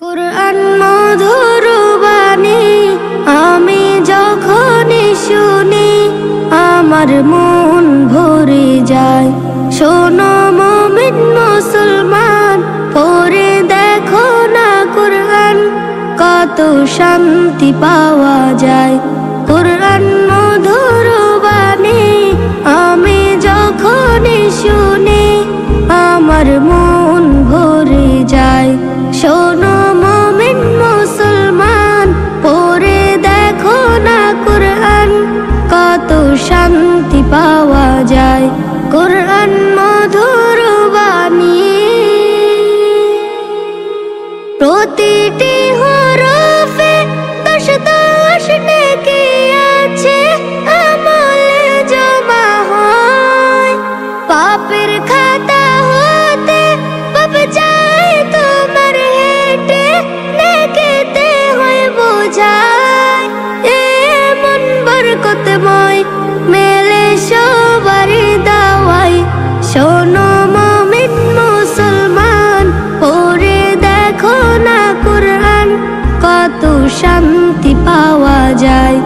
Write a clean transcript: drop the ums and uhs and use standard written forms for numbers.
কুরআন মধুর বাণী আমি যখনই শুনি আমার মন ভরে যায়। শোনো মুমিন মুসলমান, পড়ে দেখো না কুরআন, কত শান্তি পাওয়া যায়। কুরআন মধুর বাণী আমি যখনই শুনি আমার মন ভরে যায়। শোনো মুমিন মুসলমান, পড়ে দেখো না কুরআন, কত শান্তি পাওয়া যায়। কুরআন মধুর বাণী প্রতিটি হরফে 10 নেকি আছে, আমলে জমা হয়। পাপের খাতা হতে পাপ যায় তোমার হেঁটে, নেকিতে হয় বোঝায়। এমন বরকতময় মেলে সবার দাওয়াই। শোনো মুমিন মুসলমান, পড়ে দেখো না কুরআন, কত শান্তি পাওয়া যায়।